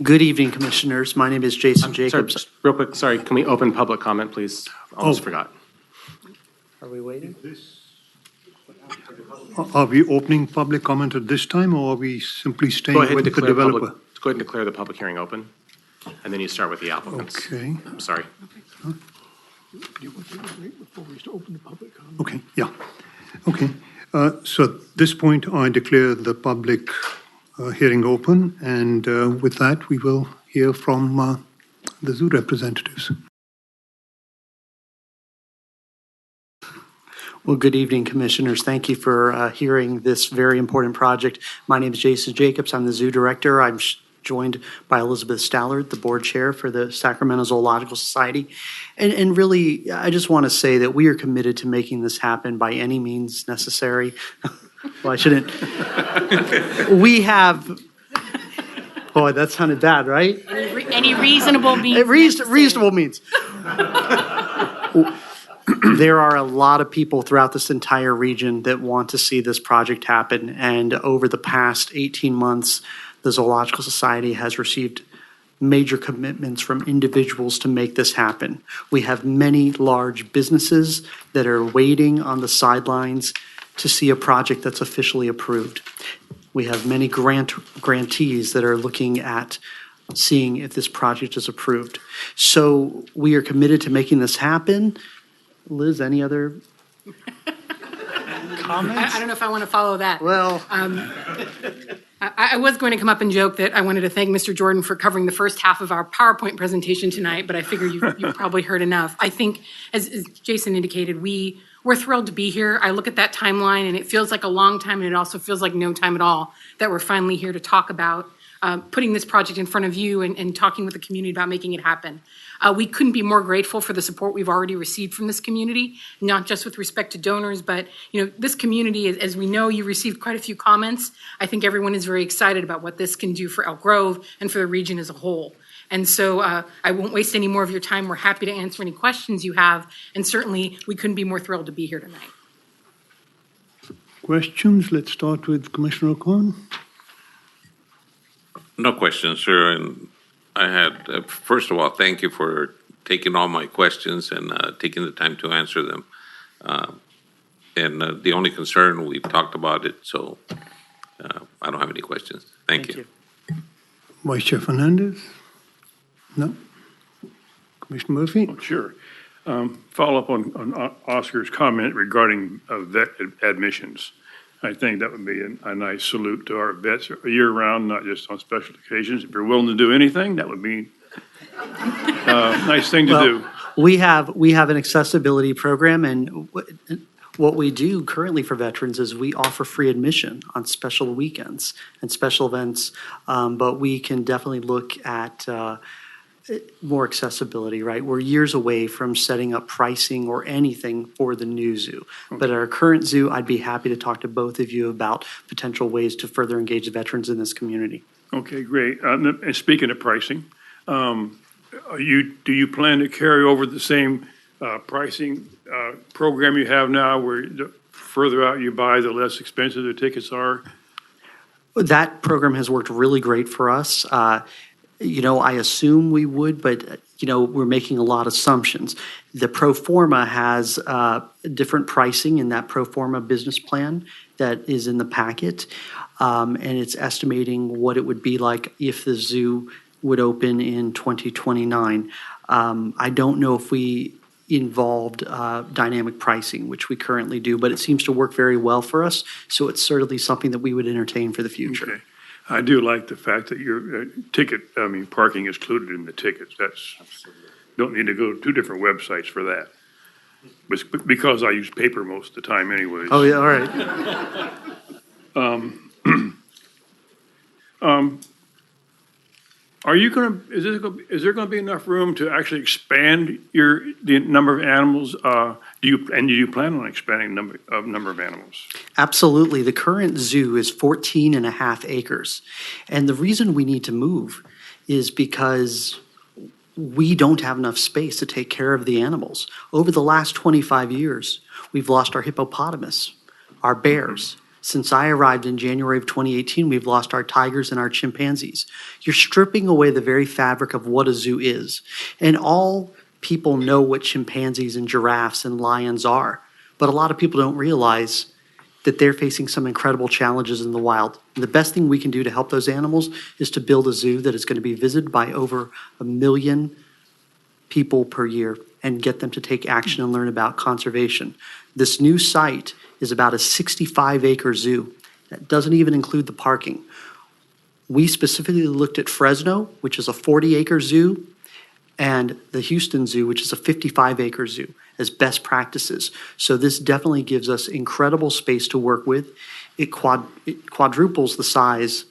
Good evening, Commissioners. My name is Jason Sorry, Jacobs. just real quick, sorry, can we open public comment, please? Almost forgot. Are we waiting? Are we opening public comment at this time, or are we simply staying Go ahead and with the declare developer? go ahead and declare the public hearing open, and then you start with the applicants. Okay, I'm sorry. okay, yeah. Okay, so at this point, I declare the public hearing open, and with that, we will hear from the zoo representatives. Well, good evening, Commissioners. Thank you for hearing this very important project. My name is Jason Jacobs. I'm the Zoo Director. I'm joined by Elizabeth Stallard, the Board Chair for the Sacramento Zoological Society. And really, I just want to say that we are committed to making this happen by any means necessary. Well, I shouldn't. We have, boy, that sounded bad, right? Any reasonable means. Reasonable means. There are a lot of people throughout this entire region that want to see this project happen. And over the past 18 months, the Zoological Society has received major commitments from individuals to make this happen. We have many large businesses that are waiting on the sidelines to see a project that's officially approved. We have many grantees that are looking at seeing if this project is approved. So we are committed to making this happen. Liz, any other comments? I don't know if I want to follow that. Well, I was going to come up and joke that I wanted to thank Mr. Jordan for covering the first half of our PowerPoint presentation tonight, but I figure you've probably heard enough. I think, as Jason indicated, we're thrilled to be here. I look at that timeline, and it feels like a long time, and it also feels like no time at all that we're finally here to talk about putting this project in front of you and talking with the community about making it happen. We couldn't be more grateful for the support we've already received from this community, not just with respect to donors, but this community, as we know, you received quite a few comments. I think everyone is very excited about what this can do for Elk Grove and for the region as a whole. And so I won't waste any more of your time. We're happy to answer any questions you have, and certainly we couldn't be more thrilled to be here tonight. Questions? Let's start with Commissioner O'Connor. No questions, sir. And I had, first of all, thank you for taking all my questions and taking the time to answer them. And the only concern, we've talked about it, so I don't have any questions. Thank you. Vice Chair Fernandez? No? Commissioner Murphy? Oh, sure. Follow up on Oscar's comment regarding vet admissions. I think that would be a nice salute to our vets year-round, not just on special occasions. If you're willing to do anything, that would be a nice thing to do. we have an accessibility program, and what we do currently for veterans is we offer free admission on special weekends and special events, but we can definitely look at more accessibility, right? We're years away from setting up pricing or anything for the new zoo. Okay. But at our current zoo, I'd be happy to talk to both of you about potential ways to further engage the veterans in this community. Okay, great. And speaking of pricing, do you plan to carry over the same pricing program you have now, where the further out you buy, the less expensive the tickets are? That program has worked really great for us. I assume we would, but, we're making a lot of assumptions. The pro forma has different pricing in that pro forma business plan that is in the packet. And it's estimating what it would be like if the zoo would open in 2029. I don't know if we involved dynamic pricing, which we currently do, but it seems to work very well for us. So it's certainly something that we would entertain for the future. Okay. I do like the fact that your parking is included in the tickets. Don't need to go to two different websites for that. But because I use paper most of the time anyways. Oh, yeah, all right. Is there going to be enough room to actually expand the number of animals? Do you plan on expanding number of animals? Absolutely. The current zoo is 14 and a half acres. And the reason we need to move is because we don't have enough space to take care of the animals. Over the last 25 years, we've lost our hippopotamus, our bears, Since I arrived in January of 2018, we've lost our tigers and our chimpanzees. You're stripping away the very fabric of what a zoo is. And all people know what chimpanzees and giraffes and lions are. But a lot of people don't realize that they're facing some incredible challenges in the wild. And the best thing we can do to help those animals is to build a zoo that is going to be visited by over 1 million people per year and get them to take action and learn about conservation. This new site is about a 65-acre zoo. That doesn't even include the parking. We specifically looked at Fresno, which is a 40-acre zoo, and the Houston Zoo, which is a 55-acre zoo, as best practices. So this definitely gives us incredible space to work with. It quadruples the size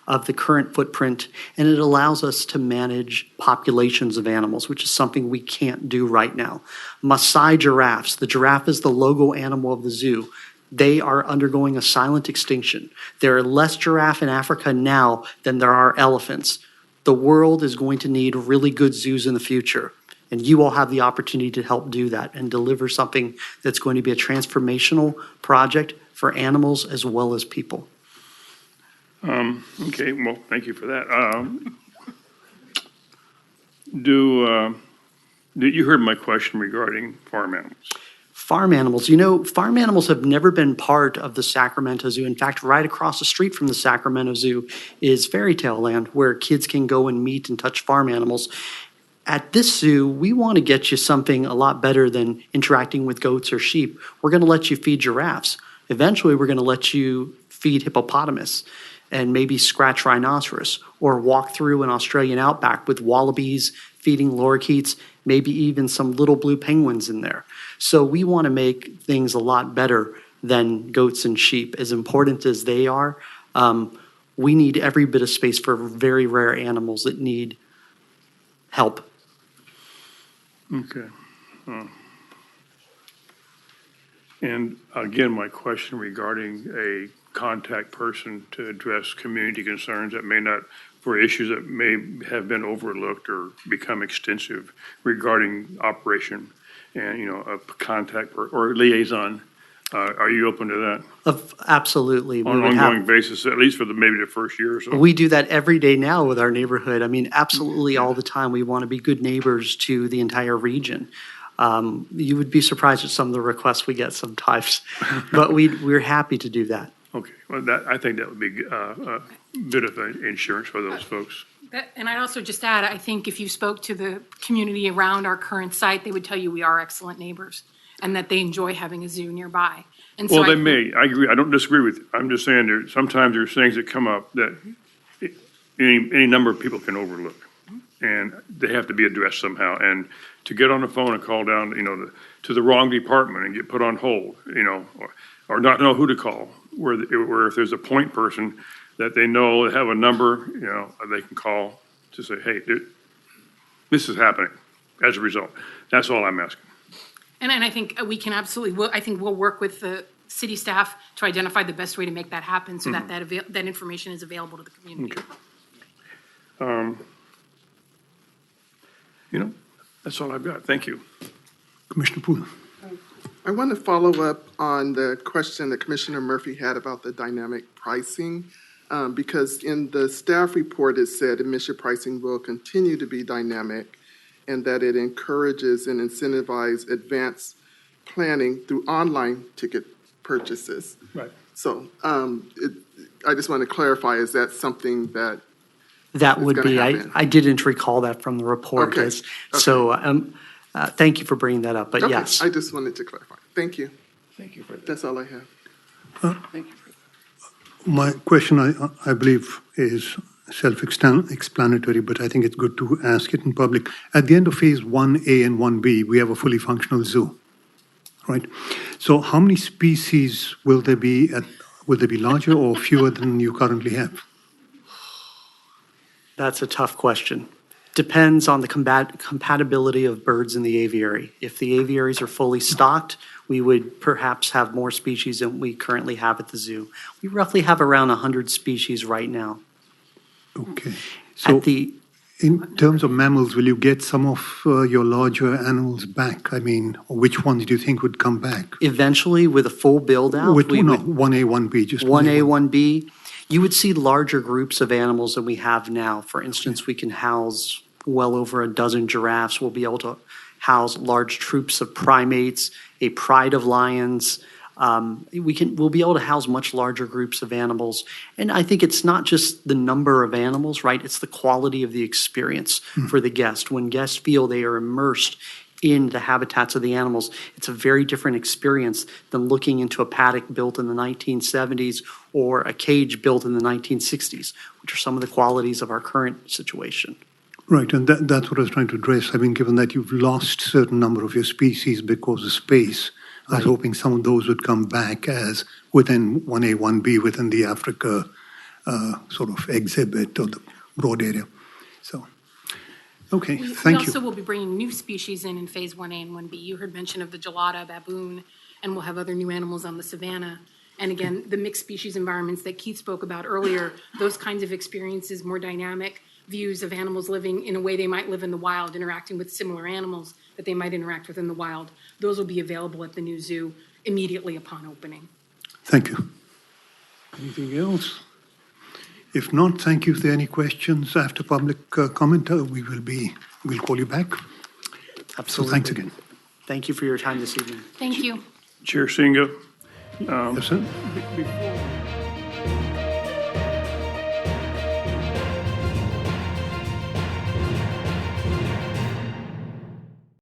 of the current footprint, and it allows us to manage populations of animals, which is something we can't do right now. Maasai giraffes, the giraffe is the logo animal of the zoo. They are undergoing a silent extinction. There are less giraffe in Africa now than there are elephants. The world is going to need really good zoos in the future, and you all have the opportunity to help do that and deliver something that's going to be a transformational project for animals as well as people. Okay, well, thank you for that. You heard my question regarding farm animals? Farm animals, farm animals have never been part of the Sacramento Zoo. In fact, right across the street from the Sacramento Zoo is Fairy Tale Land, where kids can go and meet and touch farm animals. At this zoo, we want to get you something a lot better than interacting with goats or sheep. We're going to let you feed giraffes. Eventually, we're going to let you feed hippopotamus and maybe scratch rhinoceros, or walk through an Australian outback with wallabies feeding lorikeets, maybe even some little blue penguins in there. So we want to make things a lot better than goats and sheep. As important as they are, we need every bit of space for very rare animals that need help. Okay. And again, my question regarding a contact person to address community concerns that may not, for issues that may have been overlooked or become extensive regarding operation and, a contact or liaison. Are you open to that? Absolutely. On an ongoing basis, at least for maybe the first year or so? We do that every day now with our neighborhood. I mean, absolutely all the time. We want to be good neighbors to the entire region. You would be surprised at some of the requests we get sometimes, but we're happy to do that. Okay, well, I think that would be a bit of insurance for those folks. And I'd also just add, I think if you spoke to the community around our current site, they would tell you we are excellent neighbors and that they enjoy having a zoo nearby. And so Well, they may, I agree, I don't disagree with you. I'm just saying sometimes there's things that come up that any number of people can overlook. And they have to be addressed somehow. And to get on the phone and call down, to the wrong department and get put on hold, or not know who to call, where if there's a point person that they know, they have a number, they can call to say, hey, this is happening as a result. That's all I'm asking. And I think we can absolutely, I think we'll work with the city staff to identify the best way to make that happen so that that information is available to the community. Okay. That's all I've got. Thank you. Commissioner Poole. I want to follow up on the question that Commissioner Murphy had about the dynamic pricing, because in the staff report, it said admission pricing will continue to be dynamic and that it encourages and incentivizes advanced planning through online ticket purchases. Right. So I just want to clarify, is that something that That would gonna be, happen? I didn't recall that from the report. Okay. So thank you for bringing that up, but Okay, yes. I just wanted to clarify. Thank you. Thank you for that. That's all I have. My question, I believe, is self-explanatory, but I think it's good to ask it in public. At the end of phase 1A and 1B, we have a fully functional zoo, right? So how many species will there be? Will they be larger or fewer than you currently have? That's a tough question. Depends on the compatibility of birds in the aviary. If the aviaries are fully stocked, we would perhaps have more species than we currently have at the zoo. We roughly have around 100 species right now. Okay. So In terms of mammals, will you get some of your larger animals back? I mean, which ones do you think would come back? Eventually, with a full build-out, With, we no, would 1A, 1B, just 1A, 1B, you would see larger groups of animals than we have now. For instance, we can house well over a dozen giraffes. We'll be able to house large troops of primates, a pride of lions. We'll be able to house much larger groups of animals. And I think it's not just the number of animals, right? It's the quality of the experience for the guest. When guests feel they are immersed in the habitats of the animals, it's a very different experience than looking into a paddock built in the 1970s or a cage built in the 1960s, which are some of the qualities of our current situation. Right, and that's what I was trying to address. I mean, given that you've lost certain number of your species because of space, I was hoping some of those would come back as within 1A, 1B, within the Africa sort of exhibit or the broad area. So, okay, We thank also you. will be bringing new species in Phase 1A and 1B. You heard mention of the gelada baboon, and we'll have other new animals on the savanna. And again, the mixed species environments that Keith spoke about earlier, those kinds of experiences, more dynamic views of animals living in a way they might live in the wild, interacting with similar animals that they might interact with in the wild. Those will be available at the new zoo immediately upon opening. Thank you. Anything else? If not, thank you. If there are any questions after public comment, we'll call you back. So Absolutely. thanks again. Thank you for your time this evening. Thank you. Chair Singa, Yes, sir? before